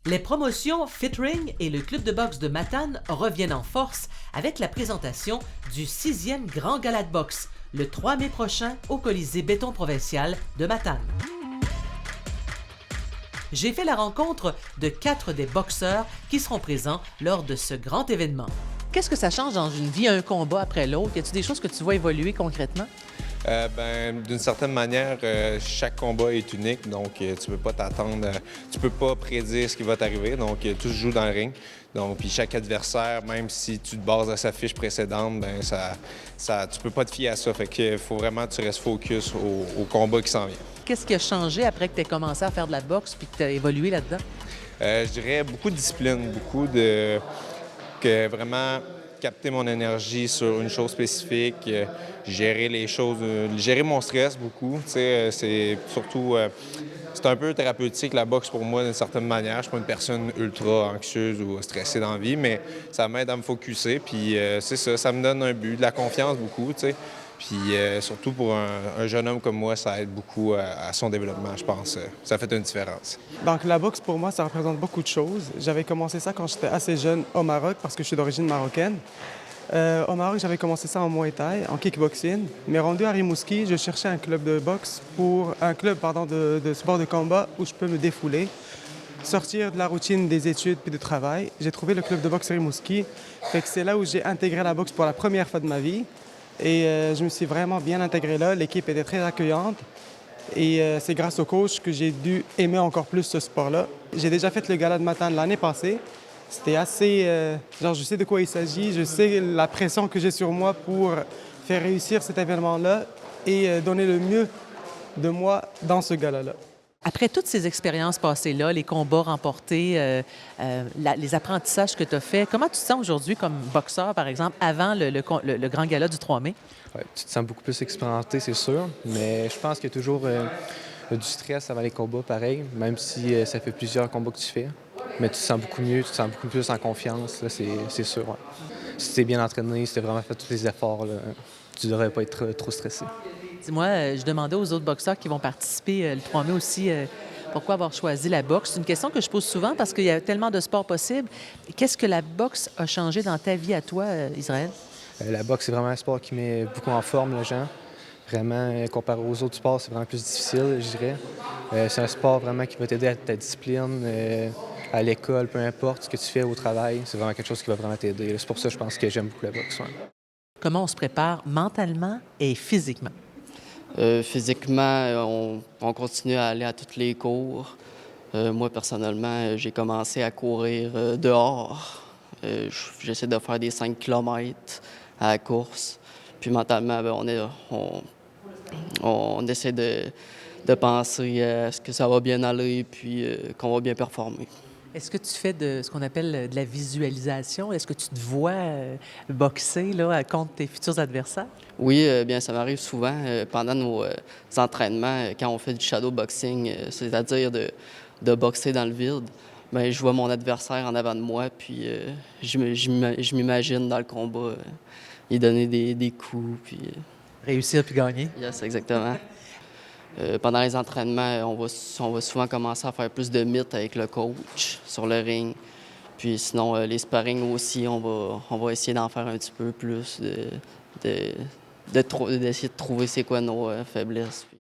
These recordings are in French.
Les promotions FitRing et le club de boxe de Matane reviennent en force avec la présentation du 6e Grand Gala de boxe, le 3 mai prochain au Colisée Béton Provincial de Matane. J'ai fait la rencontre de 4 des boxeurs qui seront présents lors de ce grand événement. Qu'est-ce que ça change dans une vie, un combat après l'autre? Y a-t-il des choses que tu vois évoluer concrètement? D'une certaine manière, chaque combat est unique, donc tu peux pas t'attendre, tu peux pas prédire ce qui va t'arriver, donc tout se joue dans le ring. Donc, puis chaque adversaire, même si tu te bases à sa fiche précédente, ben tu peux pas te fier à ça. Fait qu'il faut vraiment que tu restes focus au combat qui s'en vient. Qu'est-ce qui a changé après que tu aies commencé à faire de la boxe puis que tu as évolué là-dedans? Je dirais beaucoup de discipline, que vraiment capter mon énergie sur une chose spécifique, gérer les choses, gérer mon stress beaucoup. Tu sais, c'est surtout, c'est un peu thérapeutique la boxe pour moi d'une certaine manière. Je suis pas une personne ultra anxieuse ou stressée dans la vie, mais ça m'aide à me focusser. Puis c'est ça, ça me donne un but, de la confiance beaucoup, tu sais. Puis surtout pour un jeune homme comme moi, ça aide beaucoup à son développement, je pense. Ça fait une différence. Donc la boxe, pour moi, ça représente beaucoup de choses. J'avais commencé ça quand j'étais assez jeune au Maroc, parce que je suis d'origine marocaine. Au Maroc, j'avais commencé ça en Muay Thai, en kickboxing. Mais rendu à Rimouski, je cherchais un club de boxe de sport de combat où je peux me défouler, sortir de la routine des études puis du travail. J'ai trouvé le club de boxe Rimouski. Fait que c'est là où j'ai intégré la boxe pour la première fois de ma vie. Et je me suis vraiment bien intégré là. L'équipe était très accueillante. Et c'est grâce au coach que j'ai dû aimer encore plus ce sport-là. J'ai déjà fait le gala de Matane l'année passée. C'était assez... je sais de quoi il s'agit. Je sais la pression que j'ai sur moi pour faire réussir cet événement-là et donner le mieux de moi dans ce gala-là. Après toutes ces expériences passées-là, les combats remportés, les apprentissages que tu as faits, comment tu te sens aujourd'hui comme boxeur, par exemple, avant le grand gala du 3 mai? Ouais, tu te sens beaucoup plus expérimenté, c'est sûr, mais je pense qu'il y a toujours du stress avant les combats, pareil, même si ça fait plusieurs combats que tu fais. Mais tu te sens beaucoup mieux, tu te sens beaucoup plus en confiance, là, c'est sûr. Ouais. Si tu es bien entraîné, si tu as vraiment fait tous les efforts, là, tu ne devrais pas être trop stressé. Dis-moi, je demandais aux autres boxeurs qui vont participer le 3 mai aussi pourquoi avoir choisi la boxe. C'est une question que je pose souvent parce qu'il y a tellement de sports possibles. Qu'est-ce que la boxe a changé dans ta vie à toi, Israël? La boxe, c'est vraiment un sport qui met beaucoup en forme les gens. Vraiment, comparé aux autres sports, c'est vraiment plus difficile, je dirais. C'est un sport vraiment qui va t'aider à ta discipline, à l'école, peu importe ce que tu fais au travail. C'est vraiment quelque chose qui va vraiment t'aider. C'est pour ça que je pense que j'aime beaucoup la boxe. Ouais. Comment on se prépare mentalement et physiquement? Physiquement, on continue à aller à tous les cours. Moi, personnellement, j'ai commencé à courir dehors. J'essaie de faire des 5 km à la course. Puis mentalement, on essaie de penser à ce que ça va bien aller puis qu'on va bien performer. Est-ce que tu fais de ce qu'on appelle de la visualisation? Est-ce que tu te vois boxer là, contre tes futurs adversaires? Oui, bien, ça m'arrive souvent pendant nos entraînements, quand on fait du shadow boxing, c'est-à-dire de boxer dans le vide. Bien, je vois mon adversaire en avant de moi, puis je m'imagine dans le combat, lui donner des coups, puis... Réussir puis gagner? Yes, exactement. Pendant les entraînements, on va souvent commencer à faire plus de mythes avec le coach sur le ring. Puis sinon, les sparring aussi, on va essayer d'en faire un petit peu plus, d'essayer de trouver c'est quoi nos faiblesses. Puis,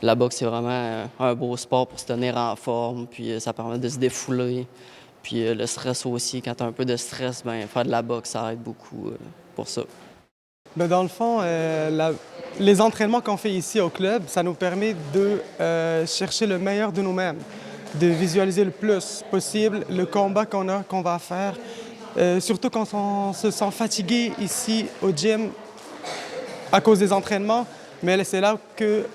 la boxe, c'est vraiment un beau sport pour se tenir en forme, puis ça permet de se défouler. Puis le stress aussi, quand tu as un peu de stress, bien, faire de la boxe, ça aide beaucoup pour ça. Bien, dans le fond, les entraînements qu'on fait ici au club, ça nous permet de chercher le meilleur de nous-mêmes, de visualiser le plus possible le combat qu'on va faire. Surtout quand on se sent fatigué ici au gym à cause des entraînements, mais c'est là que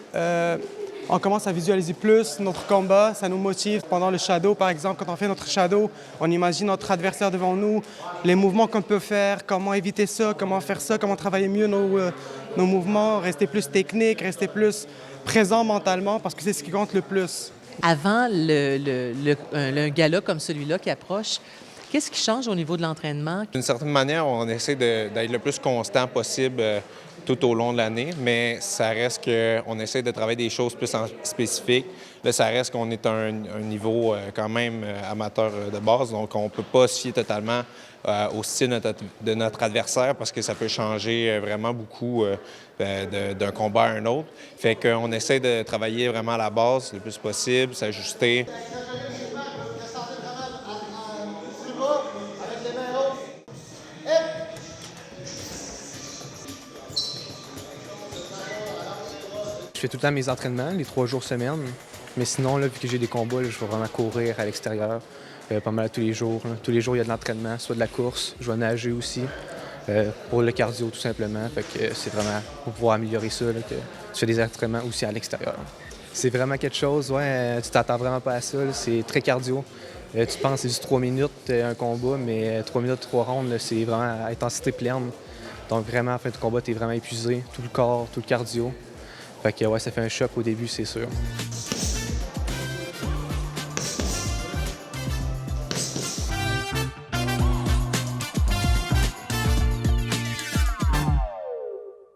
on commence à visualiser plus notre combat, ça nous motive. Pendant le shadow, par exemple, quand on fait notre shadow, on imagine notre adversaire devant nous, les mouvements qu'on peut faire, comment éviter ça, comment faire ça, comment travailler mieux nos mouvements, rester plus technique, rester plus présent mentalement, parce que c'est ce qui compte le plus. Avant un gala comme celui-là qui approche, qu'est-ce qui change au niveau de l'entraînement? D'une certaine manière, on essaie d'être le plus constant possible tout au long de l'année, mais ça reste qu'on essaie de travailler des choses plus spécifiques. Là, ça reste qu'on est à un niveau quand même amateur de base, donc on ne peut pas se fier totalement au style de notre adversaire parce que ça peut changer vraiment beaucoup d'un combat à un autre. Fait qu'on essaie de travailler vraiment à la base le plus possible, s'ajuster. Je fais tout le temps mes entraînements, les 3 jours semaine. Mais sinon, là, vu que j'ai des combats, là, je vais vraiment courir à l'extérieur pas mal tous les jours. Là. Tous les jours, il y a de l'entraînement, soit de la course. Je vais nager aussi pour le cardio, tout simplement. Fait que c'est vraiment pour pouvoir améliorer ça, là, que tu fais des entraînements aussi à l'extérieur. C'est vraiment quelque chose, tu t'attends vraiment pas à ça. Là. C'est très cardio. Tu penses que c'est juste 3 minutes un combat, mais 3 minutes, 3 rondes, là, c'est vraiment à intensité pleine. Donc vraiment, à la fin du combat, tu es vraiment épuisé, tout le corps, tout le cardio. Fait que ouais, ça fait un choc au début, c'est sûr.